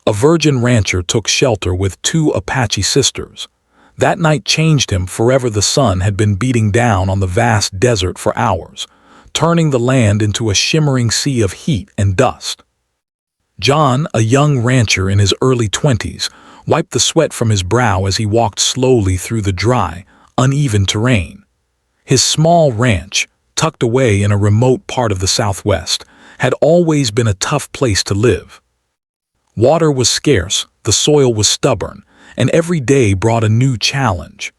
A virgin rancher took shelter with two Apache sisters. That night changed him forever. The sun had been beating down on the vast desert for hours, turning the land into a shimmering sea of heat and dust. John, a young rancher in his early 20s, wiped the sweat from his brow as he walked slowly through the dry, uneven terrain. His small ranch, tucked away in a remote part of the Southwest, had always been a tough place to live. Water was scarce, the soil was stubborn, and every day brought a new challenge.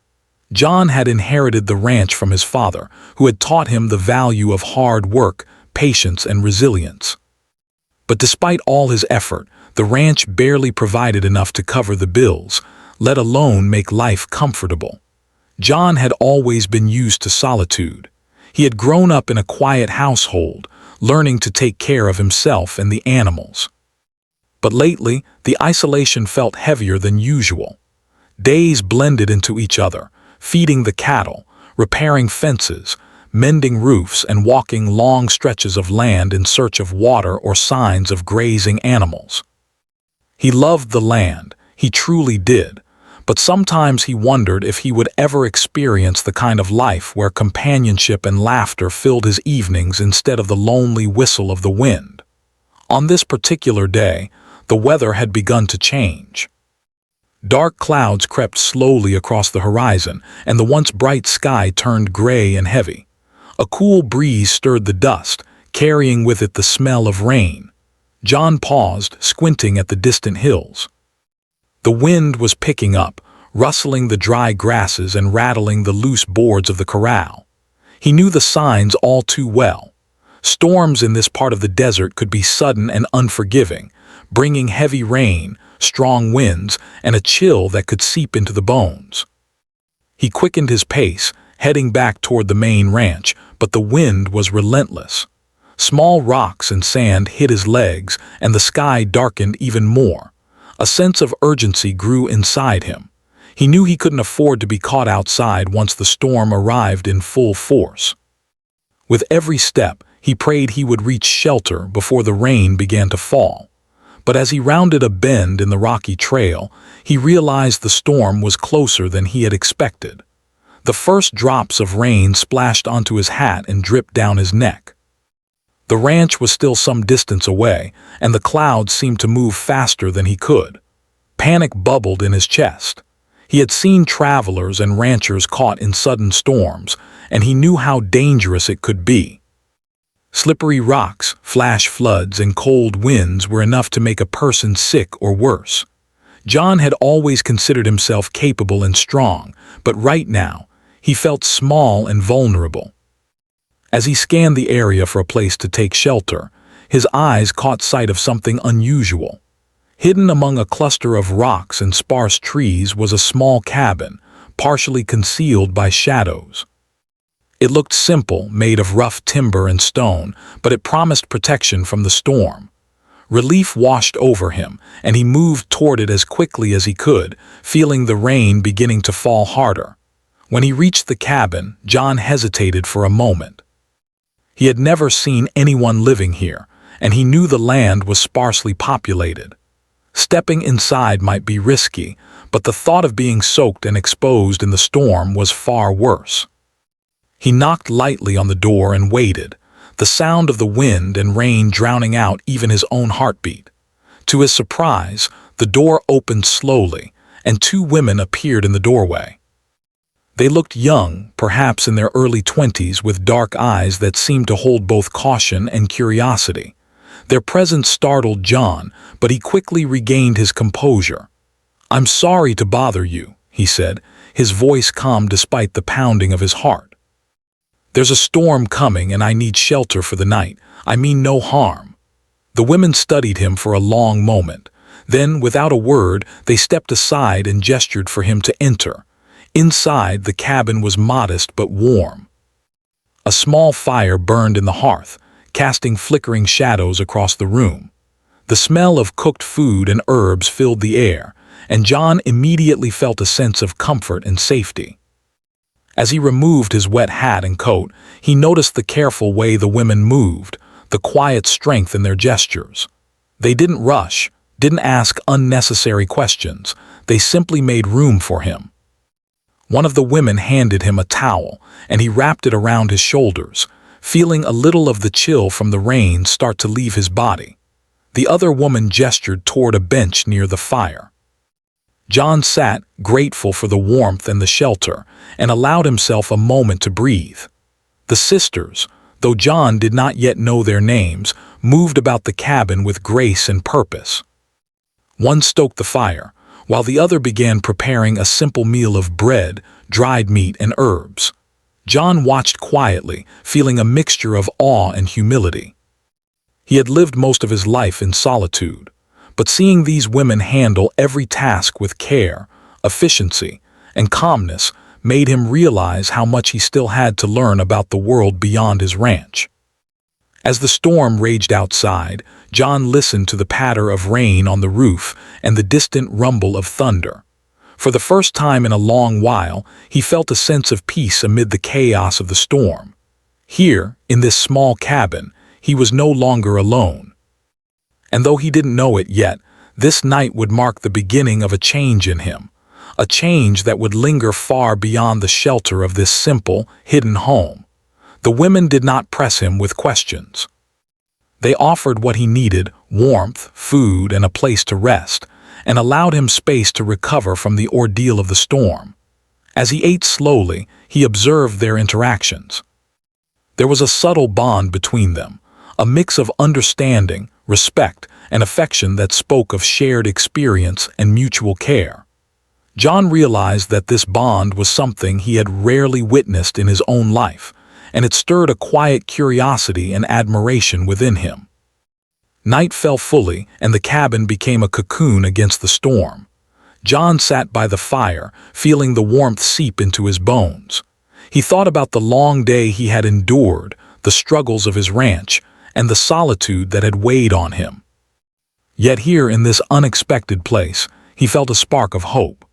John had inherited the ranch from his father, who had taught him the value of hard work, patience, and resilience. But despite all his effort, the ranch barely provided enough to cover the bills, let alone make life comfortable. John had always been used to solitude. He had grown up in a quiet household, learning to take care of himself and the animals. But lately, the isolation felt heavier than usual. Days blended into each other, feeding the cattle, repairing fences, mending roofs, and walking long stretches of land in search of water or signs of grazing animals. He loved the land, he truly did, but sometimes he wondered if he would ever experience the kind of life where companionship and laughter filled his evenings instead of the lonely whistle of the wind. On this particular day, the weather had begun to change. Dark clouds crept slowly across the horizon, and the once bright sky turned gray and heavy. A cool breeze stirred the dust, carrying with it the smell of rain. John paused, squinting at the distant hills. The wind was picking up, rustling the dry grasses and rattling the loose boards of the corral. He knew the signs all too well. Storms in this part of the desert could be sudden and unforgiving, bringing heavy rain, strong winds, and a chill that could seep into the bones. He quickened his pace, heading back toward the main ranch, but the wind was relentless. Small rocks and sand hit his legs, and the sky darkened even more. A sense of urgency grew inside him. He knew he couldn't afford to be caught outside once the storm arrived in full force. With every step, he prayed he would reach shelter before the rain began to fall. But as he rounded a bend in the rocky trail, he realized the storm was closer than he had expected. The first drops of rain splashed onto his hat and dripped down his neck. The ranch was still some distance away, and the clouds seemed to move faster than he could. Panic bubbled in his chest. He had seen travelers and ranchers caught in sudden storms, and he knew how dangerous it could be. Slippery rocks, flash floods, and cold winds were enough to make a person sick or worse. John had always considered himself capable and strong, but right now, he felt small and vulnerable. As he scanned the area for a place to take shelter, his eyes caught sight of something unusual. Hidden among a cluster of rocks and sparse trees was a small cabin, partially concealed by shadows. It looked simple, made of rough timber and stone, but it promised protection from the storm. Relief washed over him, and he moved toward it as quickly as he could, feeling the rain beginning to fall harder. When he reached the cabin, John hesitated for a moment. He had never seen anyone living here, and he knew the land was sparsely populated. Stepping inside might be risky, but the thought of being soaked and exposed in the storm was far worse. He knocked lightly on the door and waited, the sound of the wind and rain drowning out even his own heartbeat. To his surprise, the door opened slowly, and two women appeared in the doorway. They looked young, perhaps in their early 20s, with dark eyes that seemed to hold both caution and curiosity. Their presence startled John, but he quickly regained his composure. "I'm sorry to bother you," he said, his voice calm despite the pounding of his heart. "There's a storm coming and I need shelter for the night. I mean no harm." The women studied him for a long moment. Then, without a word, they stepped aside and gestured for him to enter. Inside, the cabin was modest but warm. A small fire burned in the hearth, casting flickering shadows across the room. The smell of cooked food and herbs filled the air, and John immediately felt a sense of comfort and safety. As he removed his wet hat and coat, he noticed the careful way the women moved, the quiet strength in their gestures. They didn't rush, didn't ask unnecessary questions. They simply made room for him. One of the women handed him a towel, and he wrapped it around his shoulders, feeling a little of the chill from the rain start to leave his body. The other woman gestured toward a bench near the fire. John sat, grateful for the warmth and the shelter, and allowed himself a moment to breathe. The sisters, though John did not yet know their names, moved about the cabin with grace and purpose. One stoked the fire, while the other began preparing a simple meal of bread, dried meat, and herbs. John watched quietly, feeling a mixture of awe and humility. He had lived most of his life in solitude, but seeing these women handle every task with care, efficiency, and calmness made him realize how much he still had to learn about the world beyond his ranch. As the storm raged outside, John listened to the patter of rain on the roof and the distant rumble of thunder. For the first time in a long while, he felt a sense of peace amid the chaos of the storm. Here, in this small cabin, he was no longer alone. And though he didn't know it yet, this night would mark the beginning of a change in him, a change that would linger far beyond the shelter of this simple, hidden home. The women did not press him with questions. They offered what he needed, warmth, food, and a place to rest, and allowed him space to recover from the ordeal of the storm. As he ate slowly, he observed their interactions. There was a subtle bond between them, a mix of understanding, respect, and affection that spoke of shared experience and mutual care. John realized that this bond was something he had rarely witnessed in his own life, and it stirred a quiet curiosity and admiration within him. Night fell fully, and the cabin became a cocoon against the storm. John sat by the fire, feeling the warmth seep into his bones. He thought about the long day he had endured, the struggles of his ranch, and the solitude that had weighed on him. Yet here in this unexpected place, he felt a spark of hope.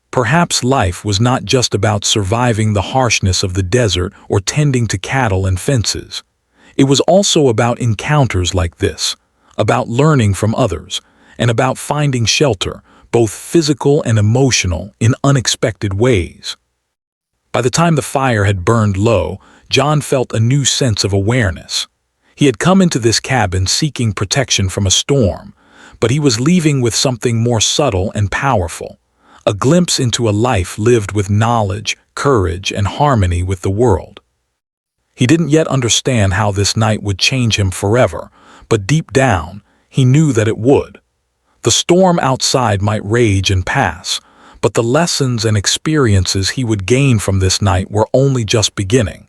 Perhaps life was not just about surviving the harshness of the desert or tending to cattle and fences. It was also about encounters like this, about learning from others, and about finding shelter, both physical and emotional, in unexpected ways. By the time the fire had burned low, John felt a new sense of awareness. He had come into this cabin seeking protection from a storm, but he was leaving with something more subtle and powerful, a glimpse into a life lived with knowledge, courage, and harmony with the world. He didn't yet understand how this night would change him forever, but deep down, he knew that it would. The storm outside might rage and pass, but the lessons and experiences he would gain from this night were only just beginning.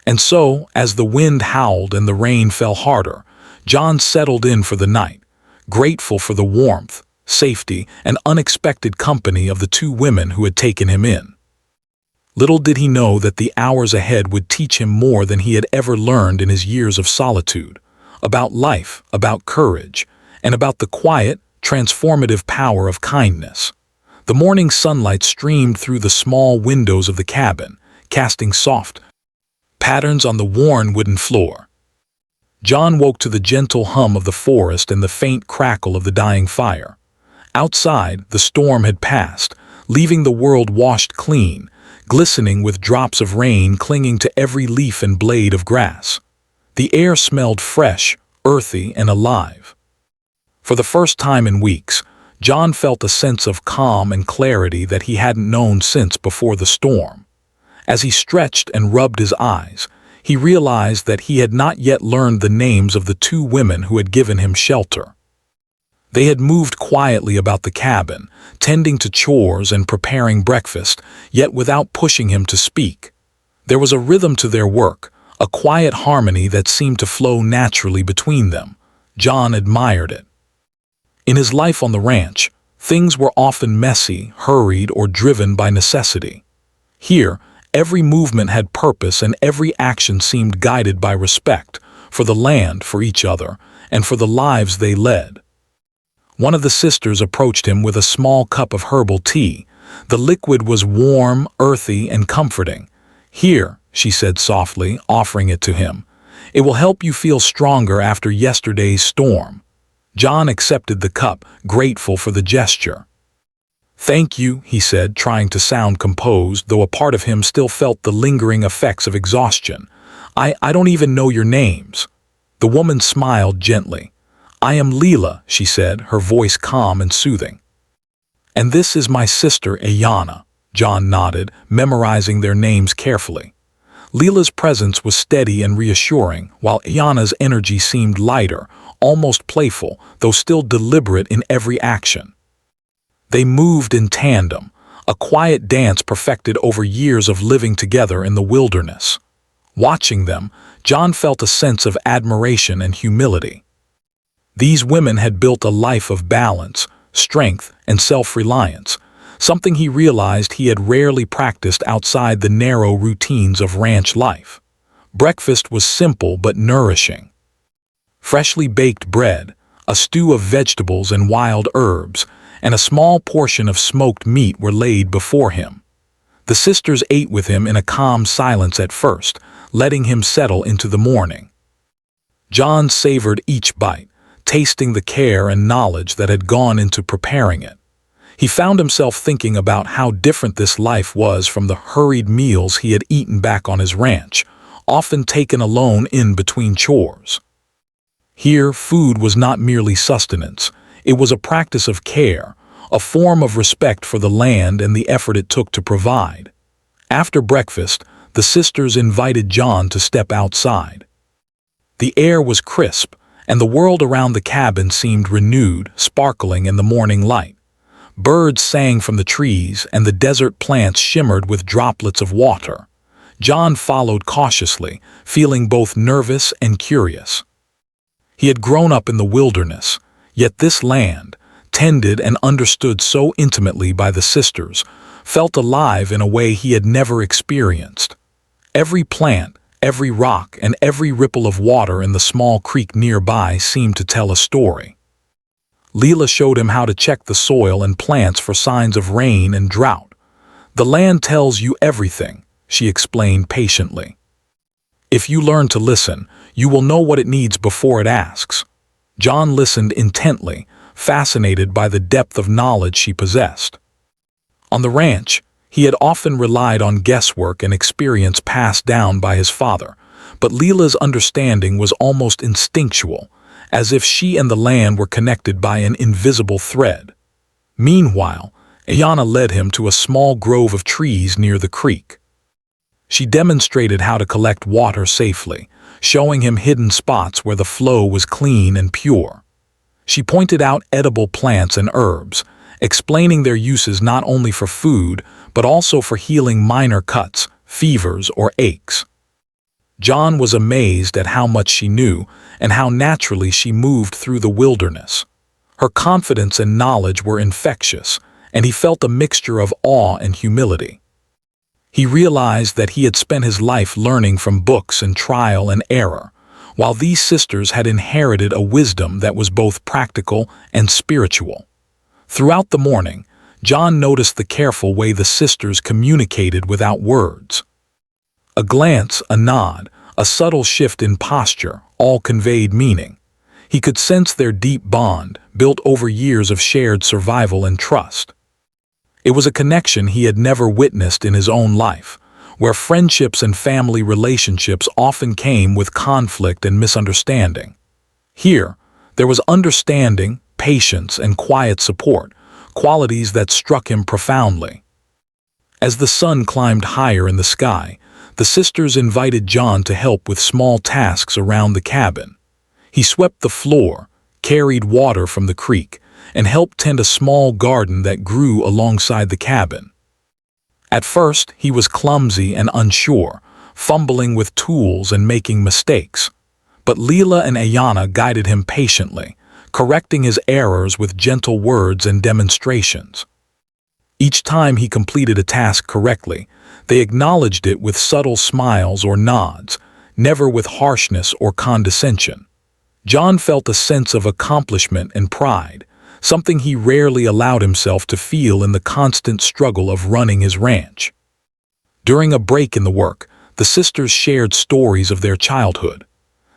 And so, as the wind howled and the rain fell harder, John settled in for the night, grateful for the warmth, safety, and unexpected company of the two women who had taken him in. Little did he know that the hours ahead would teach him more than he had ever learned in his years of solitude, about life, about courage, and about the quiet, transformative power of kindness. The morning sunlight streamed through the small windows of the cabin, casting soft patterns on the worn wooden floor. John woke to the gentle hum of the forest and the faint crackle of the dying fire. Outside, the storm had passed, leaving the world washed clean, glistening with drops of rain clinging to every leaf and blade of grass. The air smelled fresh, earthy, and alive. For the first time in weeks, John felt a sense of calm and clarity that he hadn't known since before the storm. As he stretched and rubbed his eyes, he realized that he had not yet learned the names of the two women who had given him shelter. They had moved quietly about the cabin, tending to chores and preparing breakfast, yet without pushing him to speak. There was a rhythm to their work, a quiet harmony that seemed to flow naturally between them. John admired it. In his life on the ranch, things were often messy, hurried, or driven by necessity. Here, every movement had purpose and every action seemed guided by respect for the land, for each other, and for the lives they led. One of the sisters approached him with a small cup of herbal tea. The liquid was warm, earthy, and comforting. "Here," she said softly, offering it to him. "It will help you feel stronger after yesterday's storm." John accepted the cup, grateful for the gesture. "Thank you," he said, trying to sound composed, though a part of him still felt the lingering effects of exhaustion. I don't even know your names." The woman smiled gently. "I am Leela," she said, her voice calm and soothing. "And this is my sister, Ayana." John nodded, memorizing their names carefully. Leela's presence was steady and reassuring, while Ayana's energy seemed lighter, almost playful, though still deliberate in every action. They moved in tandem, a quiet dance perfected over years of living together in the wilderness. Watching them, John felt a sense of admiration and humility. These women had built a life of balance, strength, and self-reliance, something he realized he had rarely practiced outside the narrow routines of ranch life. Breakfast was simple but nourishing. Freshly baked bread, a stew of vegetables and wild herbs, and a small portion of smoked meat were laid before him. The sisters ate with him in a calm silence at first, letting him settle into the morning. John savored each bite, tasting the care and knowledge that had gone into preparing it. He found himself thinking about how different this life was from the hurried meals he had eaten back on his ranch, often taken alone in between chores. Here, food was not merely sustenance. It was a practice of care, a form of respect for the land and the effort it took to provide. After breakfast, the sisters invited John to step outside. The air was crisp, and the world around the cabin seemed renewed, sparkling in the morning light. Birds sang from the trees, and the desert plants shimmered with droplets of water. John followed cautiously, feeling both nervous and curious. He had grown up in the wilderness, yet this land, tended and understood so intimately by the sisters, felt alive in a way he had never experienced. Every plant, every rock, and every ripple of water in the small creek nearby seemed to tell a story. Leela showed him how to check the soil and plants for signs of rain and drought. "The land tells you everything," she explained patiently. "If you learn to listen, you will know what it needs before it asks." John listened intently, fascinated by the depth of knowledge she possessed. On the ranch, he had often relied on guesswork and experience passed down by his father, but Leela's understanding was almost instinctual, as if she and the land were connected by an invisible thread. Meanwhile, Ayana led him to a small grove of trees near the creek. She demonstrated how to collect water safely, showing him hidden spots where the flow was clean and pure. She pointed out edible plants and herbs, explaining their uses not only for food, but also for healing minor cuts, fevers, or aches. John was amazed at how much she knew and how naturally she moved through the wilderness. Her confidence and knowledge were infectious, and he felt a mixture of awe and humility. He realized that he had spent his life learning from books and trial and error, while these sisters had inherited a wisdom that was both practical and spiritual. Throughout the morning, John noticed the careful way the sisters communicated without words. A glance, a nod, a subtle shift in posture, all conveyed meaning. He could sense their deep bond, built over years of shared survival and trust. It was a connection he had never witnessed in his own life, where friendships and family relationships often came with conflict and misunderstanding. Here, there was understanding, patience, and quiet support, qualities that struck him profoundly. As the sun climbed higher in the sky, the sisters invited John to help with small tasks around the cabin. He swept the floor, carried water from the creek, and helped tend a small garden that grew alongside the cabin. At first, he was clumsy and unsure, fumbling with tools and making mistakes. But Leela and Ayana guided him patiently, correcting his errors with gentle words and demonstrations. Each time he completed a task correctly, they acknowledged it with subtle smiles or nods, never with harshness or condescension. John felt a sense of accomplishment and pride, something he rarely allowed himself to feel in the constant struggle of running his ranch. During a break in the work, the sisters shared stories of their childhood.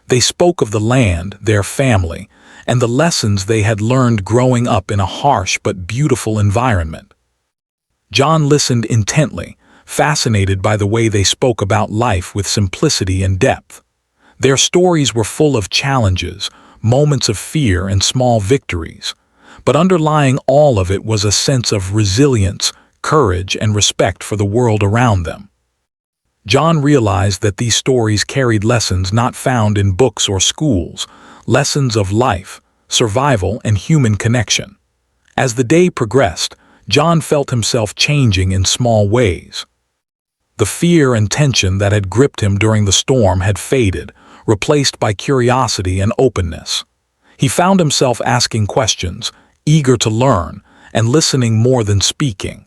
They spoke of the land, their family, and the lessons they had learned growing up in a harsh but beautiful environment. John listened intently, fascinated by the way they spoke about life with simplicity and depth. Their stories were full of challenges, moments of fear and small victories, but underlying all of it was a sense of resilience, courage, and respect for the world around them. John realized that these stories carried lessons not found in books or schools, lessons of life, survival, and human connection. As the day progressed, John felt himself changing in small ways. The fear and tension that had gripped him during the storm had faded, replaced by curiosity and openness. He found himself asking questions, eager to learn, and listening more than speaking.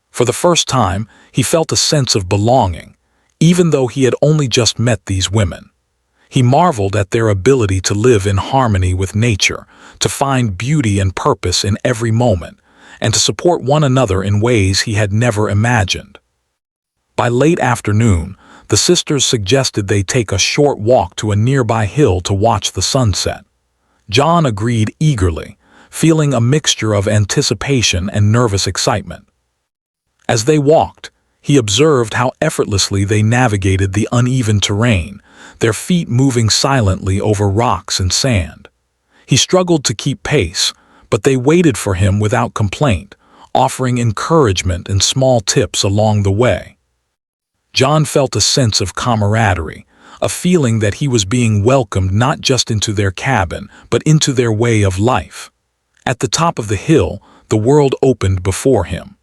For the first time, he felt a sense of belonging, even though he had only just met these women. He marveled at their ability to live in harmony with nature, to find beauty and purpose in every moment, and to support one another in ways he had never imagined. By late afternoon, the sisters suggested they take a short walk to a nearby hill to watch the sunset. John agreed eagerly, feeling a mixture of anticipation and nervous excitement. As they walked, he observed how effortlessly they navigated the uneven terrain, their feet moving silently over rocks and sand. He struggled to keep pace, but they waited for him without complaint, offering encouragement and small tips along the way. John felt a sense of camaraderie, a feeling that he was being welcomed not just into their cabin, but into their way of life. At the top of the hill, the world opened before him.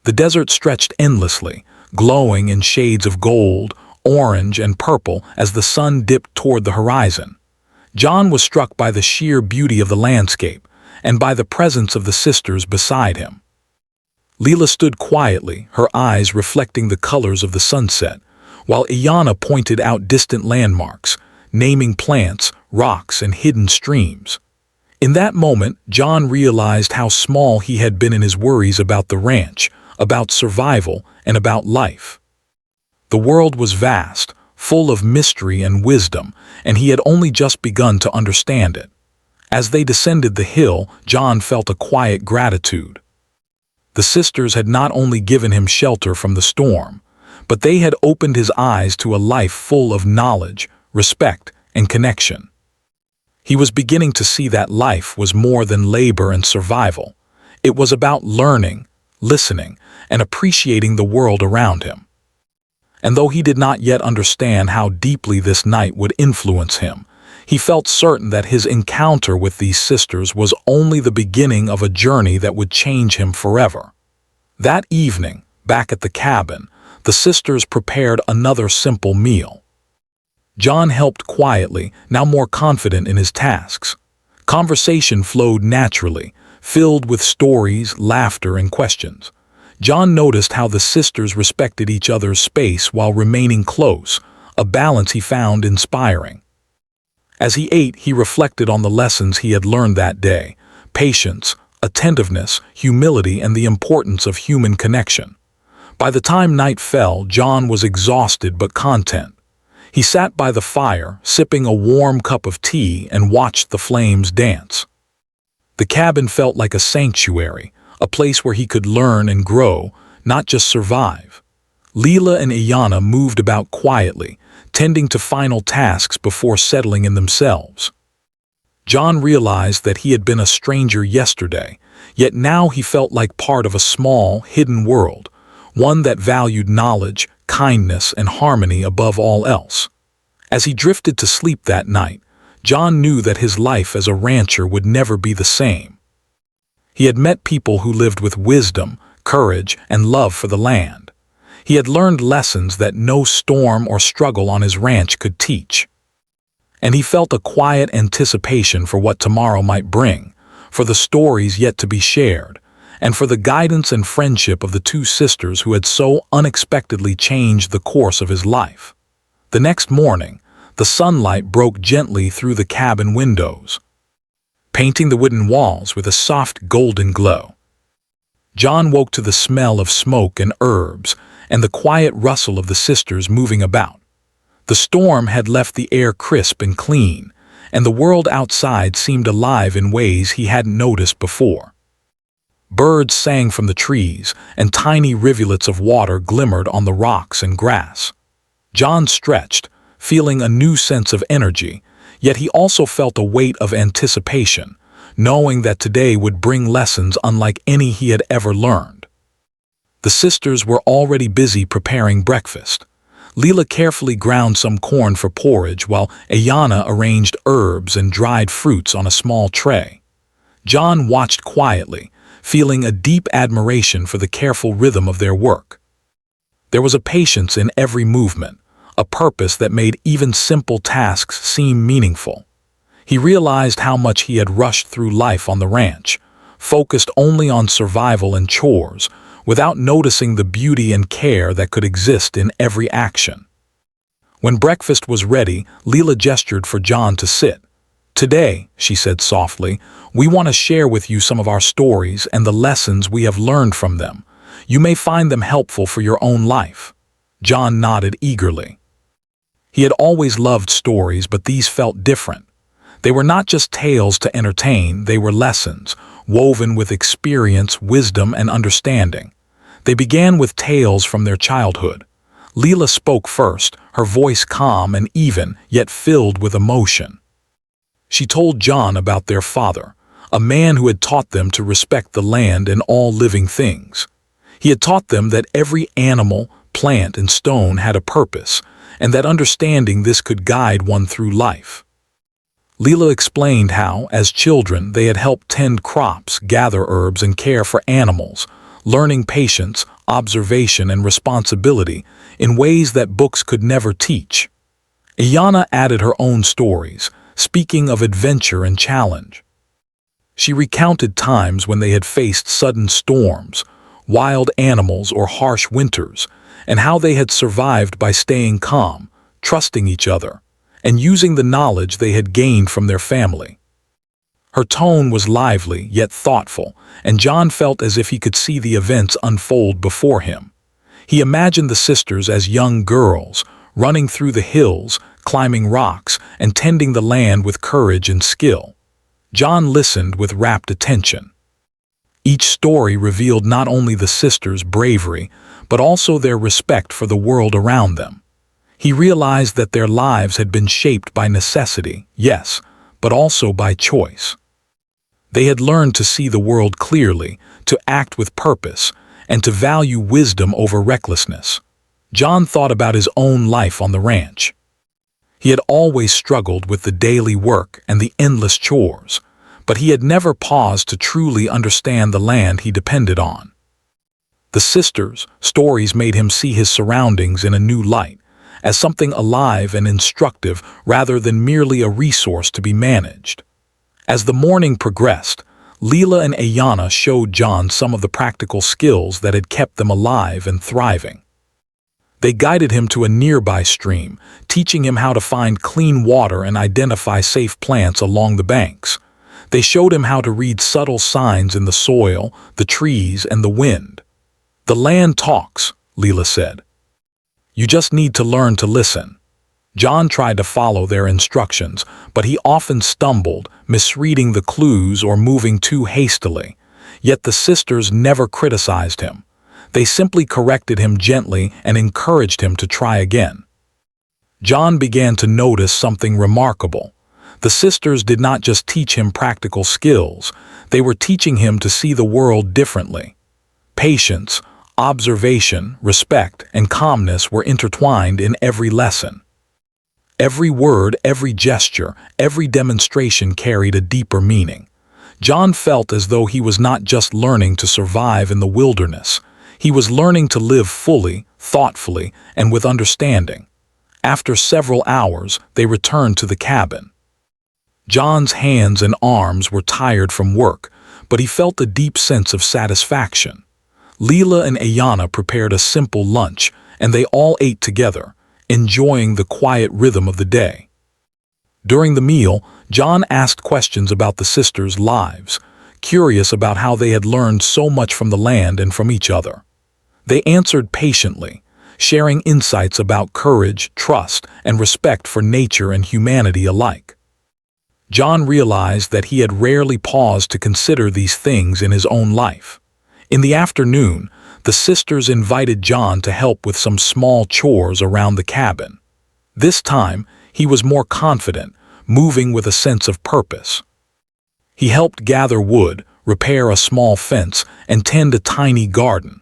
The desert stretched endlessly, glowing in shades of gold, orange, and purple as the sun dipped toward the horizon. John was struck by the sheer beauty of the landscape, and by the presence of the sisters beside him. Leela stood quietly, her eyes reflecting the colors of the sunset, while Iyanna pointed out distant landmarks, naming plants, rocks, and hidden streams. In that moment, John realized how small he had been in his worries about the ranch, about survival, and about life. The world was vast, full of mystery and wisdom, and he had only just begun to understand it. As they descended the hill, John felt a quiet gratitude. The sisters had not only given him shelter from the storm, but they had opened his eyes to a life full of knowledge, respect, and connection. He was beginning to see that life was more than labor and survival. It was about learning, listening, and appreciating the world around him. And though he did not yet understand how deeply this night would influence him, he felt certain that his encounter with these sisters was only the beginning of a journey that would change him forever. That evening, back at the cabin, the sisters prepared another simple meal. John helped quietly, now more confident in his tasks. Conversation flowed naturally, filled with stories, laughter, and questions. John noticed how the sisters respected each other's space while remaining close, a balance he found inspiring. As he ate, he reflected on the lessons he had learned that day: patience, attentiveness, humility, and the importance of human connection. By the time night fell, John was exhausted but content. He sat by the fire, sipping a warm cup of tea, and watched the flames dance. The cabin felt like a sanctuary, a place where he could learn and grow, not just survive. Leela and Iyanna moved about quietly, tending to final tasks before settling in themselves. John realized that he had been a stranger yesterday, yet now he felt like part of a small, hidden world, one that valued knowledge, kindness, and harmony above all else. As he drifted to sleep that night, John knew that his life as a rancher would never be the same. He had met people who lived with wisdom, courage, and love for the land. He had learned lessons that no storm or struggle on his ranch could teach. And he felt a quiet anticipation for what tomorrow might bring, for the stories yet to be shared, and for the guidance and friendship of the two sisters who had so unexpectedly changed the course of his life. The next morning, the sunlight broke gently through the cabin windows, painting the wooden walls with a soft golden glow. John woke to the smell of smoke and herbs, and the quiet rustle of the sisters moving about. The storm had left the air crisp and clean, and the world outside seemed alive in ways he hadn't noticed before. Birds sang from the trees, and tiny rivulets of water glimmered on the rocks and grass. John stretched, feeling a new sense of energy, yet he also felt a weight of anticipation, knowing that today would bring lessons unlike any he had ever learned. The sisters were already busy preparing breakfast. Leela carefully ground some corn for porridge while Ayana arranged herbs and dried fruits on a small tray. John watched quietly, feeling a deep admiration for the careful rhythm of their work. There was a patience in every movement, a purpose that made even simple tasks seem meaningful. He realized how much he had rushed through life on the ranch, focused only on survival and chores, without noticing the beauty and care that could exist in every action. When breakfast was ready, Leela gestured for John to sit. "Today," she said softly, "we want to share with you some of our stories and the lessons we have learned from them. You may find them helpful for your own life." John nodded eagerly. He had always loved stories, but these felt different. They were not just tales to entertain, they were lessons, woven with experience, wisdom, and understanding. They began with tales from their childhood. Leela spoke first, her voice calm and even, yet filled with emotion. She told John about their father, a man who had taught them to respect the land and all living things. He had taught them that every animal, plant, and stone had a purpose, and that understanding this could guide one through life. Leela explained how, as children, they had helped tend crops, gather herbs, and care for animals, learning patience, observation, and responsibility in ways that books could never teach. Ayana added her own stories, speaking of adventure and challenge. She recounted times when they had faced sudden storms, wild animals, or harsh winters, and how they had survived by staying calm, trusting each other, and using the knowledge they had gained from their family. Her tone was lively yet thoughtful, and John felt as if he could see the events unfold before him. He imagined the sisters as young girls, running through the hills, climbing rocks, and tending the land with courage and skill. John listened with rapt attention. Each story revealed not only the sisters' bravery, but also their respect for the world around them. He realized that their lives had been shaped by necessity, yes, but also by choice. They had learned to see the world clearly, to act with purpose, and to value wisdom over recklessness. John thought about his own life on the ranch. He had always struggled with the daily work and the endless chores, but he had never paused to truly understand the land he depended on. The sisters' stories made him see his surroundings in a new light, as something alive and instructive rather than merely a resource to be managed. As the morning progressed, Leela and Ayana showed John some of the practical skills that had kept them alive and thriving. They guided him to a nearby stream, teaching him how to find clean water and identify safe plants along the banks. They showed him how to read subtle signs in the soil, the trees, and the wind. "The land talks," Leela said. "You just need to learn to listen." John tried to follow their instructions, but he often stumbled, misreading the clues or moving too hastily. Yet the sisters never criticized him. They simply corrected him gently and encouraged him to try again. John began to notice something remarkable. The sisters did not just teach him practical skills, they were teaching him to see the world differently. Patience, observation, respect, and calmness were intertwined in every lesson. Every word, every gesture, every demonstration carried a deeper meaning. John felt as though he was not just learning to survive in the wilderness. He was learning to live fully, thoughtfully, and with understanding. After several hours, they returned to the cabin. John's hands and arms were tired from work, but he felt a deep sense of satisfaction. Leela and Ayana prepared a simple lunch, and they all ate together, enjoying the quiet rhythm of the day. During the meal, John asked questions about the sisters' lives, curious about how they had learned so much from the land and from each other. They answered patiently, sharing insights about courage, trust, and respect for nature and humanity alike. John realized that he had rarely paused to consider these things in his own life. In the afternoon, the sisters invited John to help with some small chores around the cabin. This time, he was more confident, moving with a sense of purpose. He helped gather wood, repair a small fence, and tend a tiny garden.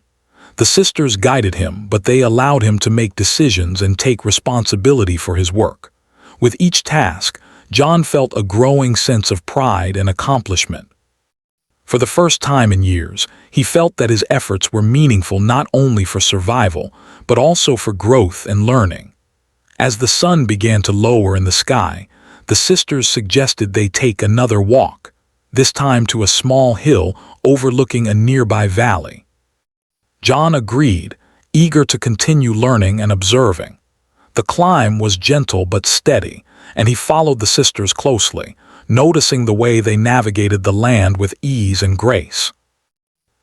The sisters guided him, but they allowed him to make decisions and take responsibility for his work. With each task, John felt a growing sense of pride and accomplishment. For the first time in years, he felt that his efforts were meaningful not only for survival, but also for growth and learning. As the sun began to lower in the sky, the sisters suggested they take another walk, this time to a small hill overlooking a nearby valley. John agreed, eager to continue learning and observing. The climb was gentle but steady, and he followed the sisters closely, noticing the way they navigated the land with ease and grace.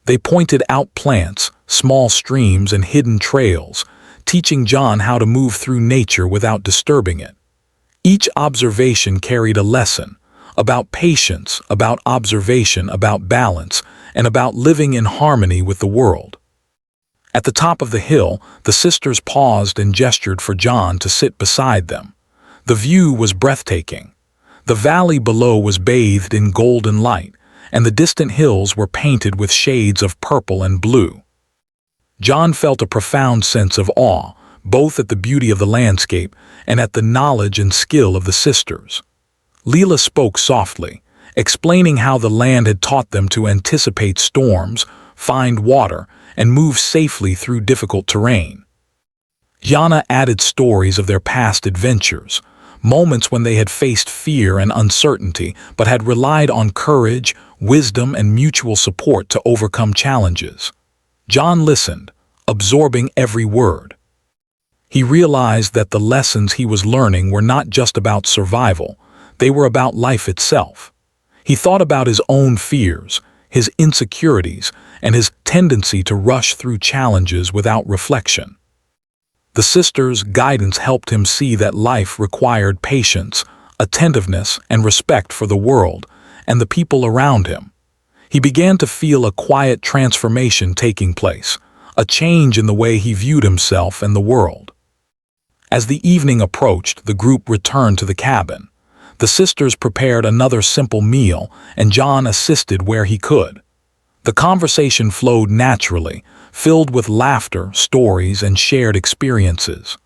They pointed out plants, small streams, and hidden trails, teaching John how to move through nature without disturbing it. Each observation carried a lesson about patience, about observation, about balance, and about living in harmony with the world. At the top of the hill, the sisters paused and gestured for John to sit beside them. The view was breathtaking. The valley below was bathed in golden light, and the distant hills were painted with shades of purple and blue. John felt a profound sense of awe, both at the beauty of the landscape and at the knowledge and skill of the sisters. Leela spoke softly, explaining how the land had taught them to anticipate storms, find water, and move safely through difficult terrain. Yana added stories of their past adventures, moments when they had faced fear and uncertainty but had relied on courage, wisdom, and mutual support to overcome challenges. John listened, absorbing every word. He realized that the lessons he was learning were not just about survival, they were about life itself. He thought about his own fears, his insecurities, and his tendency to rush through challenges without reflection. The sisters' guidance helped him see that life required patience, attentiveness, and respect for the world and the people around him. He began to feel a quiet transformation taking place, a change in the way he viewed himself and the world. As the evening approached, the group returned to the cabin. The sisters prepared another simple meal, and John assisted where he could. The conversation flowed naturally, filled with laughter, stories, and shared experiences.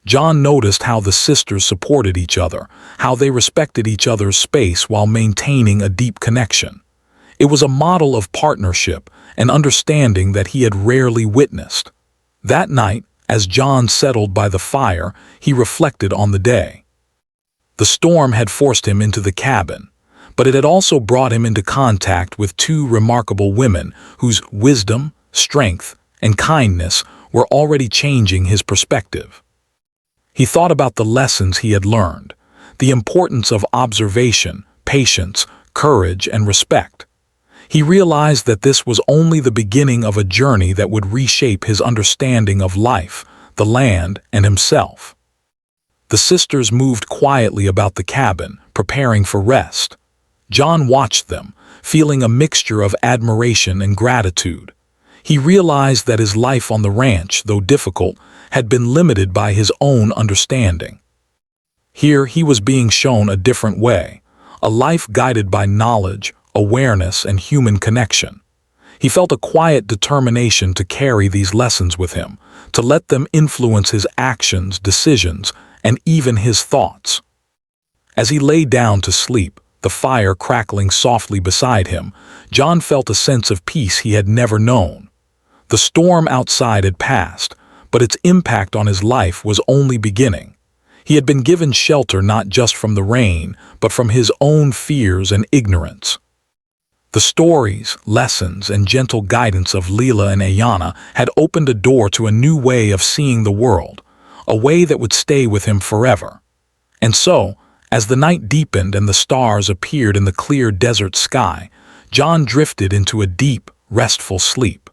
John noticed how the sisters supported each other, how they respected each other's space while maintaining a deep connection. It was a model of partnership and understanding that he had rarely witnessed. That night, as John settled by the fire, he reflected on the day. The storm had forced him into the cabin, but it had also brought him into contact with two remarkable women whose wisdom, strength, and kindness were already changing his perspective. He thought about the lessons he had learned, the importance of observation, patience, courage, and respect. He realized that this was only the beginning of a journey that would reshape his understanding of life, the land, and himself. The sisters moved quietly about the cabin, preparing for rest. John watched them, feeling a mixture of admiration and gratitude. He realized that his life on the ranch, though difficult, had been limited by his own understanding. Here he was being shown a different way, a life guided by knowledge, awareness, and human connection. He felt a quiet determination to carry these lessons with him, to let them influence his actions, decisions, and even his thoughts. As he lay down to sleep, the fire crackling softly beside him, John felt a sense of peace he had never known. The storm outside had passed, but its impact on his life was only beginning. He had been given shelter not just from the rain, but from his own fears and ignorance. The stories, lessons, and gentle guidance of Leela and Ayana had opened a door to a new way of seeing the world, a way that would stay with him forever. And so, as the night deepened and the stars appeared in the clear desert sky, John drifted into a deep, restful sleep.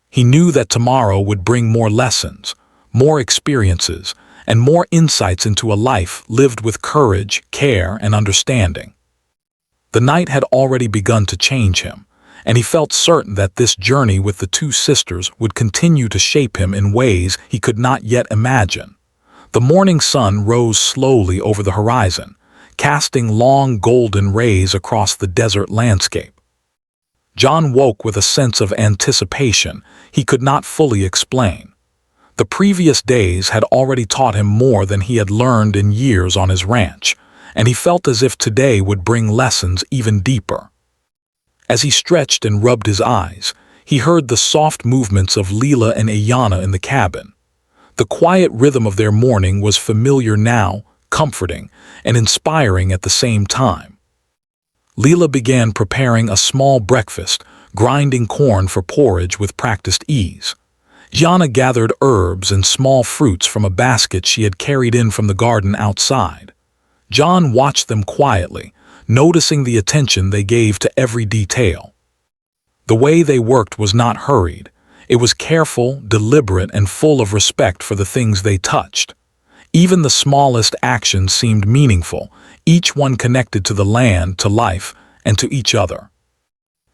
He knew that tomorrow would bring more lessons, more experiences, and more insights into a life lived with courage, care, and understanding. The night had already begun to change him, and he felt certain that this journey with the two sisters would continue to shape him in ways he could not yet imagine. The morning sun rose slowly over the horizon, casting long golden rays across the desert landscape. John woke with a sense of anticipation he could not fully explain. The previous days had already taught him more than he had learned in years on his ranch, and he felt as if today would bring lessons even deeper. As he stretched and rubbed his eyes, he heard the soft movements of Leela and Ayana in the cabin. The quiet rhythm of their morning was familiar now, comforting, and inspiring at the same time. Leela began preparing a small breakfast, grinding corn for porridge with practiced ease. Ayana gathered herbs and small fruits from a basket she had carried in from the garden outside. John watched them quietly, noticing the attention they gave to every detail. The way they worked was not hurried. It was careful, deliberate, and full of respect for the things they touched. Even the smallest actions seemed meaningful, each one connected to the land, to life, and to each other.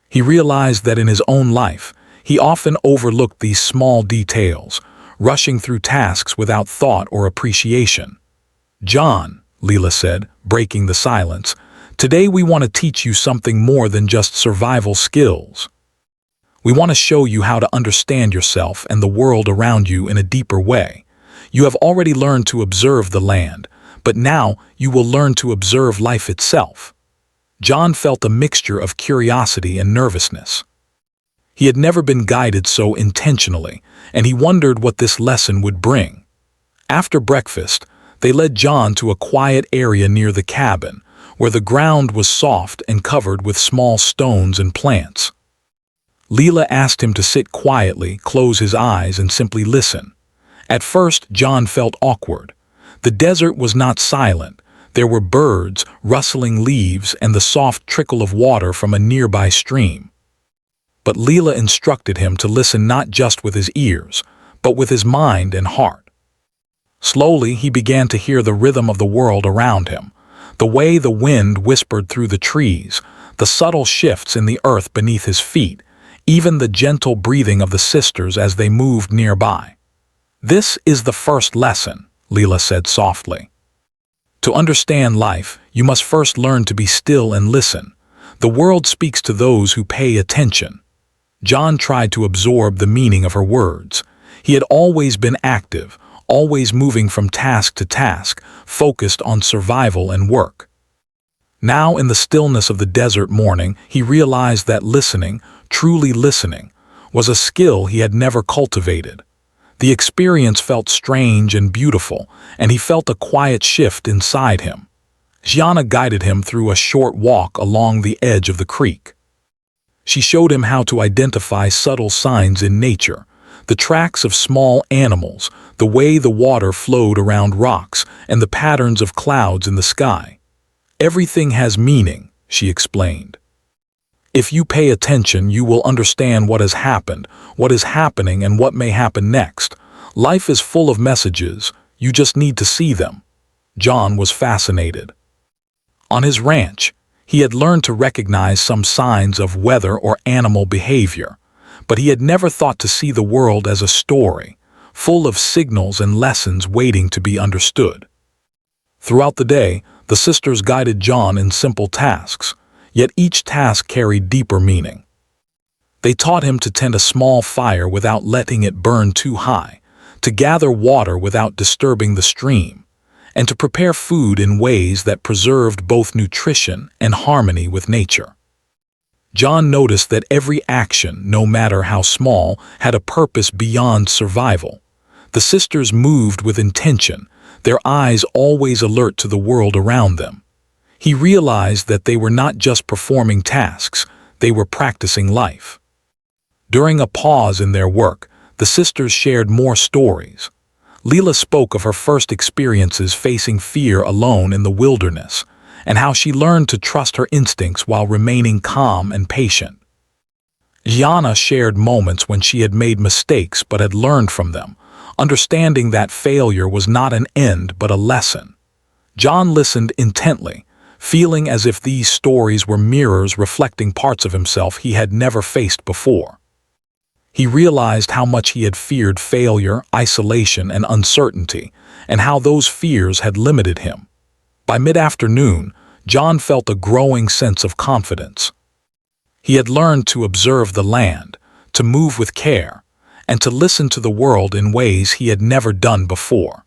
He realized that in his own life, he often overlooked these small details, rushing through tasks without thought or appreciation. "John," Leela said, breaking the silence, "today we want to teach you something more than just survival skills. We want to show you how to understand yourself and the world around you in a deeper way. You have already learned to observe the land, but now you will learn to observe life itself." John felt a mixture of curiosity and nervousness. He had never been guided so intentionally, and he wondered what this lesson would bring. After breakfast, they led John to a quiet area near the cabin, where the ground was soft and covered with small stones and plants. Leela asked him to sit quietly, close his eyes, and simply listen. At first, John felt awkward. The desert was not silent. There were birds, rustling leaves, and the soft trickle of water from a nearby stream. But Leela instructed him to listen not just with his ears, but with his mind and heart. Slowly, he began to hear the rhythm of the world around him, the way the wind whispered through the trees, the subtle shifts in the earth beneath his feet, even the gentle breathing of the sisters as they moved nearby. "This is the first lesson," Leela said softly. "To understand life, you must first learn to be still and listen. The world speaks to those who pay attention." John tried to absorb the meaning of her words. He had always been active, always moving from task to task, focused on survival and work. Now, in the stillness of the desert morning, he realized that listening, truly listening, was a skill he had never cultivated. The experience felt strange and beautiful, and he felt a quiet shift inside him. Gianna guided him through a short walk along the edge of the creek. She showed him how to identify subtle signs in nature, the tracks of small animals, the way the water flowed around rocks, and the patterns of clouds in the sky. "Everything has meaning," she explained. "If you pay attention, you will understand what has happened, what is happening, and what may happen next. Life is full of messages, you just need to see them." John was fascinated. On his ranch, he had learned to recognize some signs of weather or animal behavior, but he had never thought to see the world as a story, full of signals and lessons waiting to be understood. Throughout the day, the sisters guided John in simple tasks, yet each task carried deeper meaning. They taught him to tend a small fire without letting it burn too high, to gather water without disturbing the stream, and to prepare food in ways that preserved both nutrition and harmony with nature. John noticed that every action, no matter how small, had a purpose beyond survival. The sisters moved with intention, their eyes always alert to the world around them. He realized that they were not just performing tasks, they were practicing life. During a pause in their work, the sisters shared more stories. Leela spoke of her first experiences facing fear alone in the wilderness, and how she learned to trust her instincts while remaining calm and patient. Gianna shared moments when she had made mistakes but had learned from them, understanding that failure was not an end but a lesson. John listened intently, feeling as if these stories were mirrors reflecting parts of himself he had never faced before. He realized how much he had feared failure, isolation, and uncertainty, and how those fears had limited him. By mid-afternoon, John felt a growing sense of confidence. He had learned to observe the land, to move with care, and to listen to the world in ways he had never done before.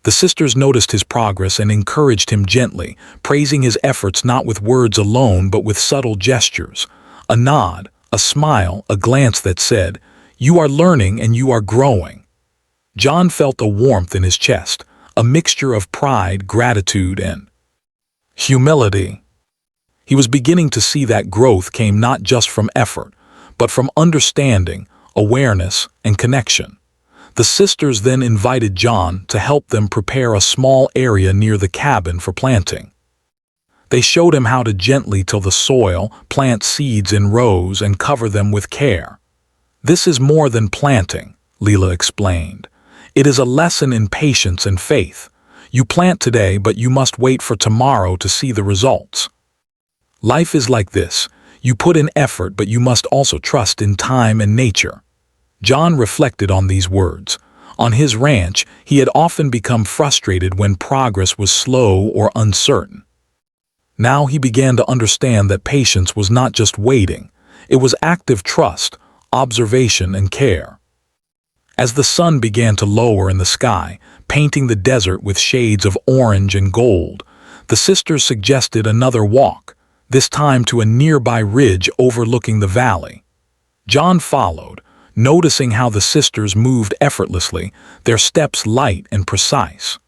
The sisters noticed his progress and encouraged him gently, praising his efforts not with words alone but with subtle gestures. A nod, a smile, a glance that said, "You are learning and you are growing." John felt a warmth in his chest, a mixture of pride, gratitude, and humility. He was beginning to see that growth came not just from effort, but from understanding, awareness, and connection. The sisters then invited John to help them prepare a small area near the cabin for planting. They showed him how to gently till the soil, plant seeds in rows, and cover them with care. "This is more than planting," Leela explained. "It is a lesson in patience and faith. You plant today, but you must wait for tomorrow to see the results. Life is like this. You put in effort, but you must also trust in time and nature." John reflected on these words. On his ranch, he had often become frustrated when progress was slow or uncertain. Now he began to understand that patience was not just waiting, it was active trust, observation, and care. As the sun began to lower in the sky, painting the desert with shades of orange and gold, the sisters suggested another walk, this time to a nearby ridge overlooking the valley. John followed, noticing how the sisters moved effortlessly, their steps light and precise.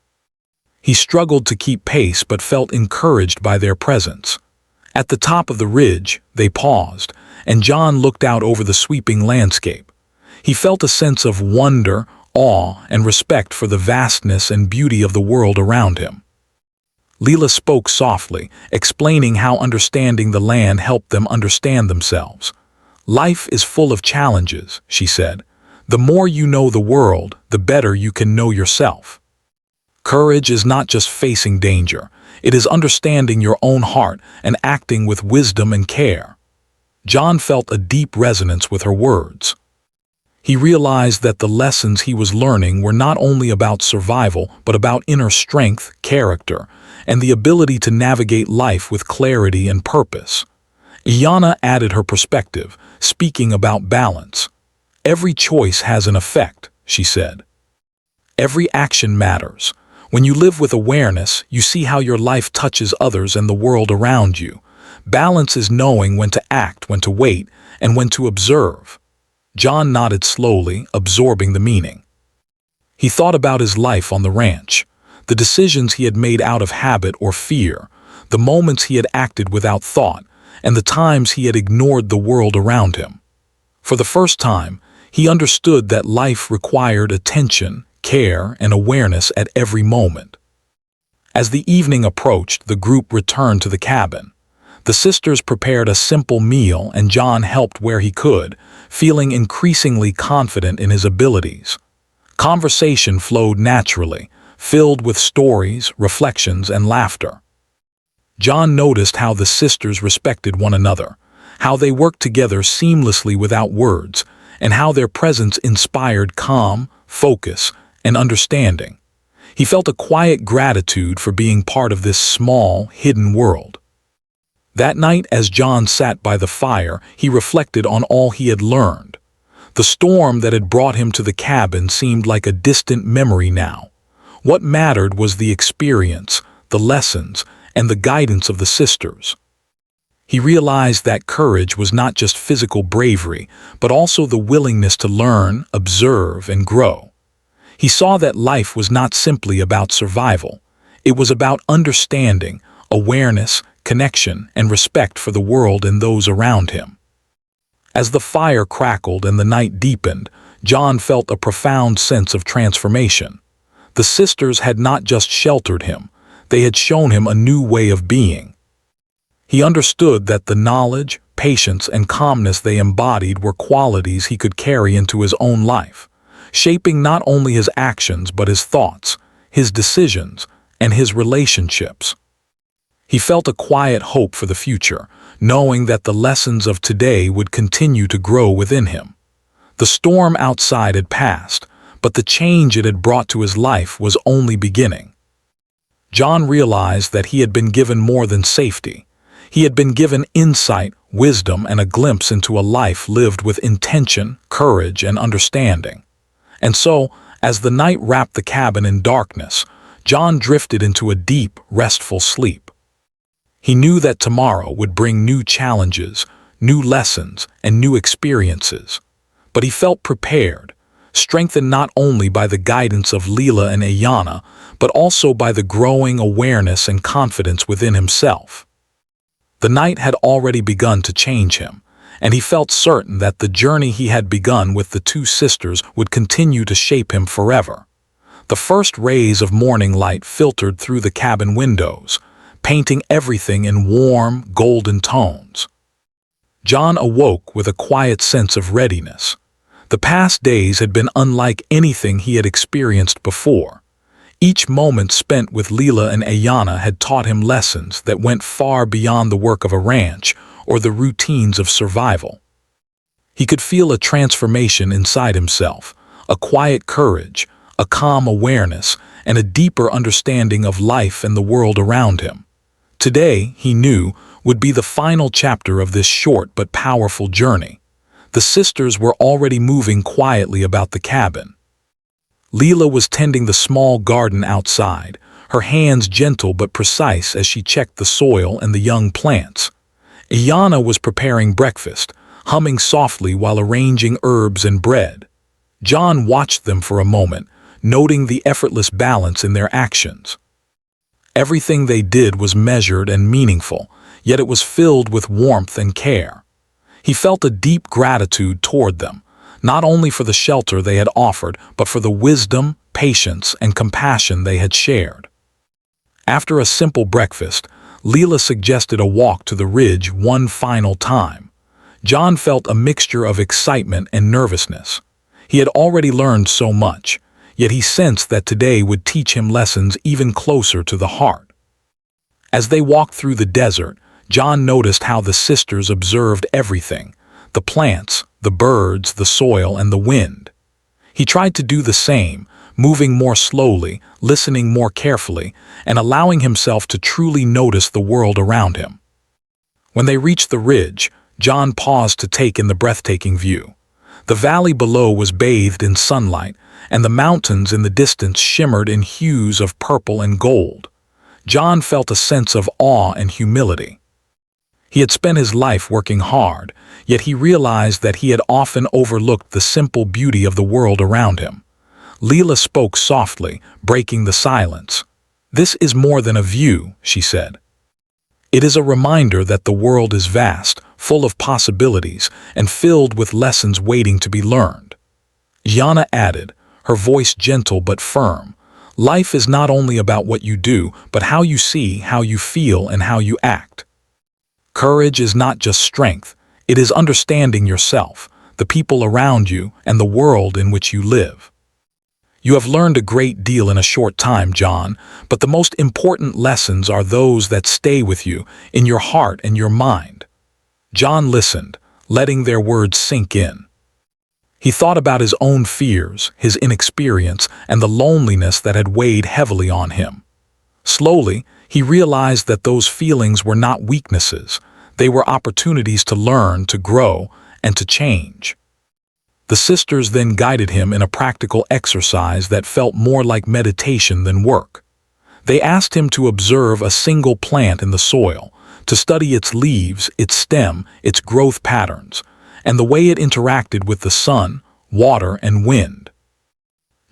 He struggled to keep pace but felt encouraged by their presence. At the top of the ridge, they paused, and John looked out over the sweeping landscape. He felt a sense of wonder, awe, and respect for the vastness and beauty of the world around him. Leela spoke softly, explaining how understanding the land helped them understand themselves. "Life is full of challenges," she said. "The more you know the world, the better you can know yourself. Courage is not just facing danger, it is understanding your own heart and acting with wisdom and care." John felt a deep resonance with her words. He realized that the lessons he was learning were not only about survival, but about inner strength, character, and the ability to navigate life with clarity and purpose. Iana added her perspective, speaking about balance. "Every choice has an effect," she said. "Every action matters. When you live with awareness, you see how your life touches others and the world around you. Balance is knowing when to act, when to wait, and when to observe." John nodded slowly, absorbing the meaning. He thought about his life on the ranch, the decisions he had made out of habit or fear, the moments he had acted without thought, and the times he had ignored the world around him. For the first time, he understood that life required attention, care, and awareness at every moment. As the evening approached, the group returned to the cabin. The sisters prepared a simple meal and John helped where he could, feeling increasingly confident in his abilities. Conversation flowed naturally, filled with stories, reflections, and laughter. John noticed how the sisters respected one another, how they worked together seamlessly without words, and how their presence inspired calm, focus, and understanding. He felt a quiet gratitude for being part of this small, hidden world. That night, as John sat by the fire, he reflected on all he had learned. The storm that had brought him to the cabin seemed like a distant memory now. What mattered was the experience, the lessons, and the guidance of the sisters. He realized that courage was not just physical bravery, but also the willingness to learn, observe, and grow. He saw that life was not simply about survival. It was about understanding, awareness, connection, and respect for the world and those around him. As the fire crackled and the night deepened, John felt a profound sense of transformation. The sisters had not just sheltered him, they had shown him a new way of being. He understood that the knowledge, patience, and calmness they embodied were qualities he could carry into his own life. shaping not only his actions but his thoughts, his decisions, and his relationships. He felt a quiet hope for the future, knowing that the lessons of today would continue to grow within him. The storm outside had passed, but the change it had brought to his life was only beginning. John realized that he had been given more than safety. He had been given insight, wisdom, and a glimpse into a life lived with intention, courage, and understanding. And so, as the night wrapped the cabin in darkness, John drifted into a deep, restful sleep. He knew that tomorrow would bring new challenges, new lessons, and new experiences. But he felt prepared, strengthened not only by the guidance of Leela and Ayana, but also by the growing awareness and confidence within himself. The night had already begun to change him, and he felt certain that the journey he had begun with the two sisters would continue to shape him forever. The first rays of morning light filtered through the cabin windows, painting everything in warm, golden tones. John awoke with a quiet sense of readiness. The past days had been unlike anything he had experienced before. Each moment spent with Leela and Ayana had taught him lessons that went far beyond the work of a ranch or the routines of survival. He could feel a transformation inside himself, a quiet courage, a calm awareness, and a deeper understanding of life and the world around him. Today, he knew, would be the final chapter of this short but powerful journey. The sisters were already moving quietly about the cabin. Leela was tending the small garden outside, her hands gentle but precise as she checked the soil and the young plants. Ayana was preparing breakfast, humming softly while arranging herbs and bread. John watched them for a moment, noting the effortless balance in their actions. Everything they did was measured and meaningful, yet it was filled with warmth and care. He felt a deep gratitude toward them, not only for the shelter they had offered, but for the wisdom, patience, and compassion they had shared. After a simple breakfast, Leela suggested a walk to the ridge one final time. John felt a mixture of excitement and nervousness. He had already learned so much, yet he sensed that today would teach him lessons even closer to the heart. As they walked through the desert, John noticed how the sisters observed everything: the plants, the birds, the soil, and the wind. He tried to do the same, moving more slowly, listening more carefully, and allowing himself to truly notice the world around him. When they reached the ridge, John paused to take in the breathtaking view. The valley below was bathed in sunlight, and the mountains in the distance shimmered in hues of purple and gold. John felt a sense of awe and humility. He had spent his life working hard, yet he realized that he had often overlooked the simple beauty of the world around him. Leela spoke softly, breaking the silence. "This is more than a view," she said. "It is a reminder that the world is vast, full of possibilities, and filled with lessons waiting to be learned." Yana added, her voice gentle but firm, "Life is not only about what you do, but how you see, how you feel, and how you act. Courage is not just strength, it is understanding yourself, the people around you, and the world in which you live. You have learned a great deal in a short time, John, but the most important lessons are those that stay with you, in your heart and your mind." John listened, letting their words sink in. He thought about his own fears, his inexperience, and the loneliness that had weighed heavily on him. Slowly, he realized that those feelings were not weaknesses. They were opportunities to learn, to grow, and to change. The sisters then guided him in a practical exercise that felt more like meditation than work. They asked him to observe a single plant in the soil, to study its leaves, its stem, its growth patterns, and the way it interacted with the sun, water, and wind.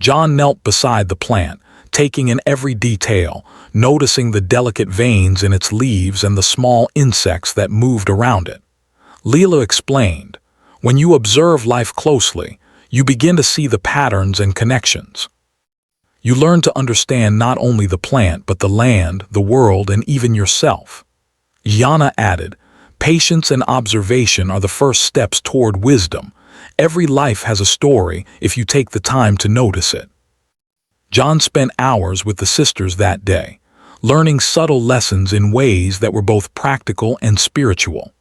John knelt beside the plant, taking in every detail, noticing the delicate veins in its leaves and the small insects that moved around it. Leela explained, "When you observe life closely, you begin to see the patterns and connections. You learn to understand not only the plant but the land, the world, and even yourself." Yana added, "Patience and observation are the first steps toward wisdom, Every life has a story if you take the time to notice it. John spent hours with the sisters that day, learning subtle lessons in ways that were both practical and spiritual.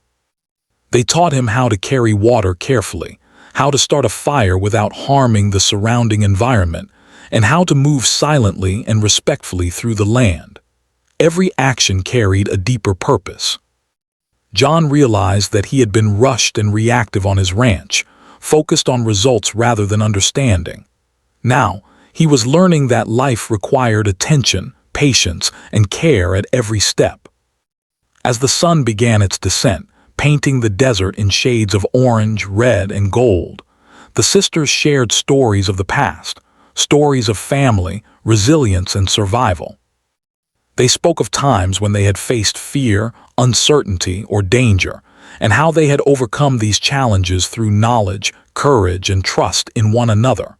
They taught him how to carry water carefully, how to start a fire without harming the surrounding environment, and how to move silently and respectfully through the land. Every action carried a deeper purpose. John realized that he had been rushed and reactive on his ranch, focused on results rather than understanding. Now, he was learning that life required attention, patience, and care at every step. As the sun began its descent, painting the desert in shades of orange, red, and gold, the sisters shared stories of the past, stories of family, resilience, and survival. They spoke of times when they had faced fear, uncertainty, or danger, and how they had overcome these challenges through knowledge, courage, and trust in one another.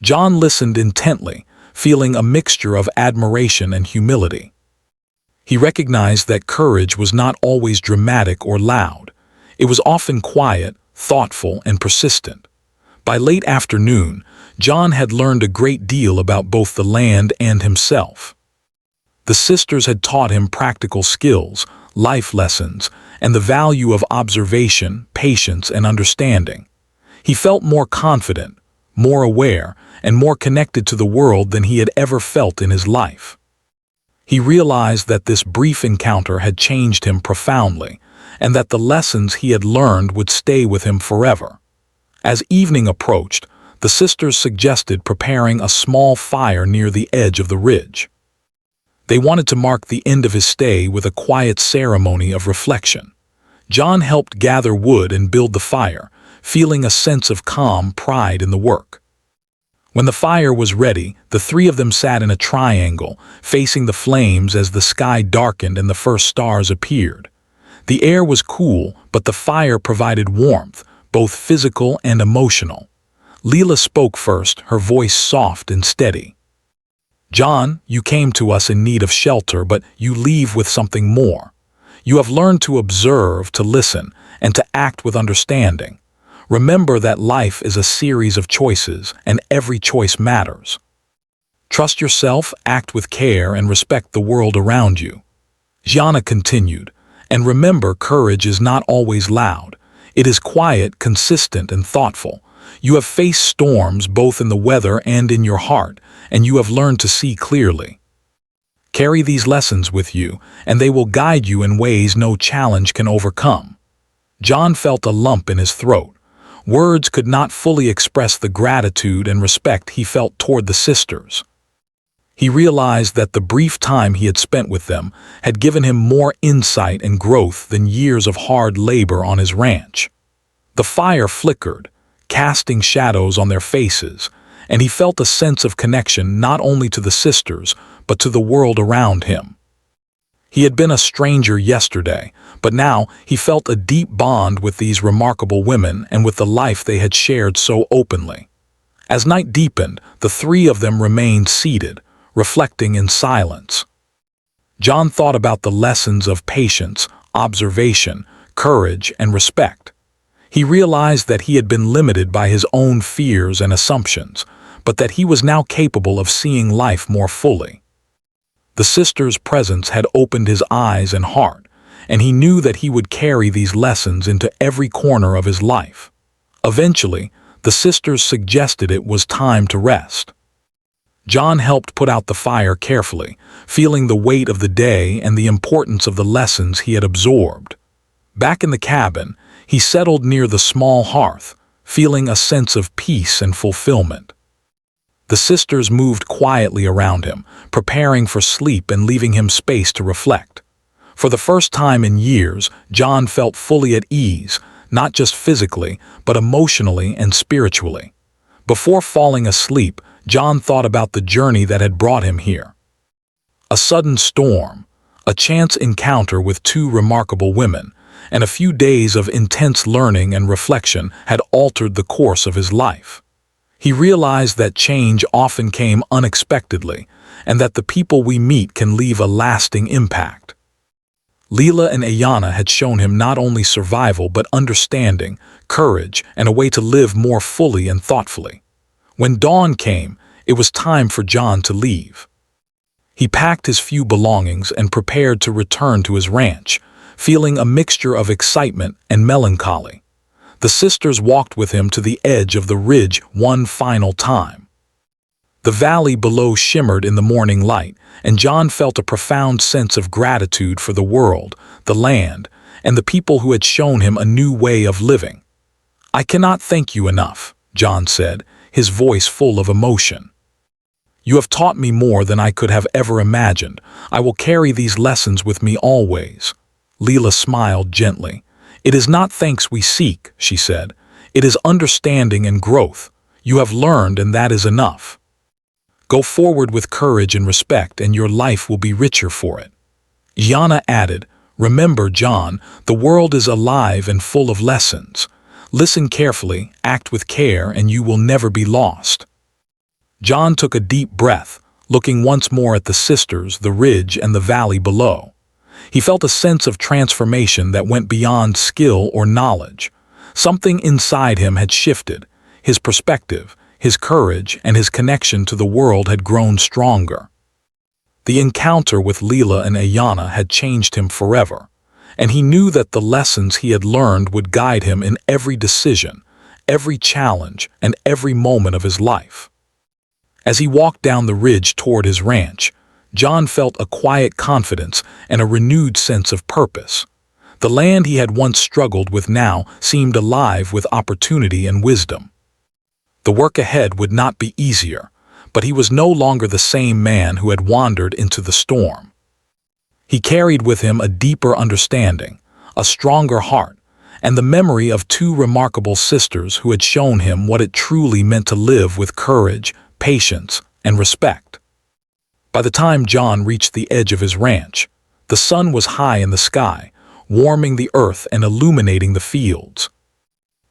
John listened intently, feeling a mixture of admiration and humility. He recognized that courage was not always dramatic or loud. It was often quiet, thoughtful, and persistent. By late afternoon, John had learned a great deal about both the land and himself. The sisters had taught him practical skills, life lessons, and the value of observation, patience, and understanding. He felt more confident, more aware, and more connected to the world than he had ever felt in his life. He realized that this brief encounter had changed him profoundly, and that the lessons he had learned would stay with him forever. As evening approached, the sisters suggested preparing a small fire near the edge of the ridge. They wanted to mark the end of his stay with a quiet ceremony of reflection. John helped gather wood and build the fire, feeling a sense of calm pride in the work. When the fire was ready, the three of them sat in a triangle, facing the flames as the sky darkened and the first stars appeared. The air was cool, but the fire provided warmth, both physical and emotional. Leela spoke first, her voice soft and steady. "John, you came to us in need of shelter, but you leave with something more. You have learned to observe, to listen, and to act with understanding. Remember that life is a series of choices, and every choice matters. Trust yourself, act with care, and respect the world around you." Gianna continued, "And remember, courage is not always loud. It is quiet, consistent, and thoughtful. You have faced storms both in the weather and in your heart, and you have learned to see clearly. Carry these lessons with you, and they will guide you in ways no challenge can overcome." John felt a lump in his throat. Words could not fully express the gratitude and respect he felt toward the sisters. He realized that the brief time he had spent with them had given him more insight and growth than years of hard labor on his ranch. The fire flickered, casting shadows on their faces, and he felt a sense of connection not only to the sisters, but to the world around him. He had been a stranger yesterday, but now he felt a deep bond with these remarkable women and with the life they had shared so openly. As night deepened, the three of them remained seated, reflecting in silence. John thought about the lessons of patience, observation, courage, and respect. He realized that he had been limited by his own fears and assumptions, but that he was now capable of seeing life more fully. The sisters' presence had opened his eyes and heart, and he knew that he would carry these lessons into every corner of his life. Eventually, the sisters suggested it was time to rest. John helped put out the fire carefully, feeling the weight of the day and the importance of the lessons he had absorbed. Back in the cabin, he settled near the small hearth, feeling a sense of peace and fulfillment. The sisters moved quietly around him, preparing for sleep and leaving him space to reflect. For the first time in years, John felt fully at ease, not just physically, but emotionally and spiritually. Before falling asleep, John thought about the journey that had brought him here. A sudden storm, a chance encounter with two remarkable women, and a few days of intense learning and reflection had altered the course of his life. He realized that change often came unexpectedly, and that the people we meet can leave a lasting impact. Leela and Ayana had shown him not only survival but understanding, courage, and a way to live more fully and thoughtfully. When dawn came, it was time for John to leave. He packed his few belongings and prepared to return to his ranch, feeling a mixture of excitement and melancholy. The sisters walked with him to the edge of the ridge one final time. The valley below shimmered in the morning light, and John felt a profound sense of gratitude for the world, the land, and the people who had shown him a new way of living. "I cannot thank you enough," John said, his voice full of emotion. "You have taught me more than I could have ever imagined. I will carry these lessons with me always." Leela smiled gently. "It is not thanks we seek," she said. "It is understanding and growth. You have learned, and that is enough. Go forward with courage and respect, and your life will be richer for it." Yana added, "Remember, John, the world is alive and full of lessons. Listen carefully, act with care, and you will never be lost." John took a deep breath, looking once more at the sisters, the ridge, and the valley below. He felt a sense of transformation that went beyond skill or knowledge. Something inside him had shifted. His perspective, his courage, and his connection to the world had grown stronger. The encounter with Leela and Ayana had changed him forever, and he knew that the lessons he had learned would guide him in every decision, every challenge, and every moment of his life. As he walked down the ridge toward his ranch, John felt a quiet confidence and a renewed sense of purpose. The land he had once struggled with now seemed alive with opportunity and wisdom. The work ahead would not be easier, but he was no longer the same man who had wandered into the storm. He carried with him a deeper understanding, a stronger heart, and the memory of two remarkable sisters who had shown him what it truly meant to live with courage, patience, and respect. By the time John reached the edge of his ranch, the sun was high in the sky, warming the earth and illuminating the fields.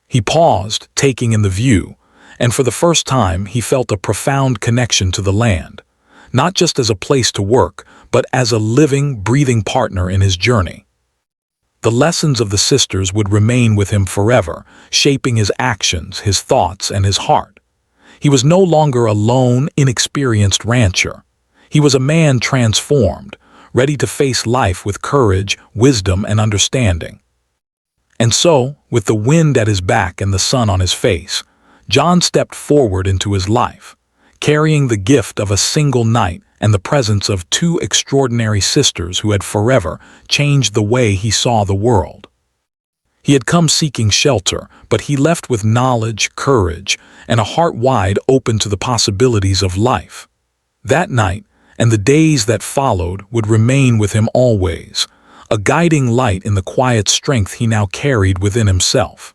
He paused, taking in the view, and for the first time he felt a profound connection to the land, not just as a place to work, but as a living, breathing partner in his journey. The lessons of the sisters would remain with him forever, shaping his actions, his thoughts, and his heart. He was no longer a lone, inexperienced rancher. He was a man transformed, ready to face life with courage, wisdom, and understanding. And so, with the wind at his back and the sun on his face, John stepped forward into his life, carrying the gift of a single night and the presence of two extraordinary sisters who had forever changed the way he saw the world. He had come seeking shelter, but he left with knowledge, courage, and a heart wide open to the possibilities of life. That night, and the days that followed, would remain with him always, a guiding light in the quiet strength he now carried within himself.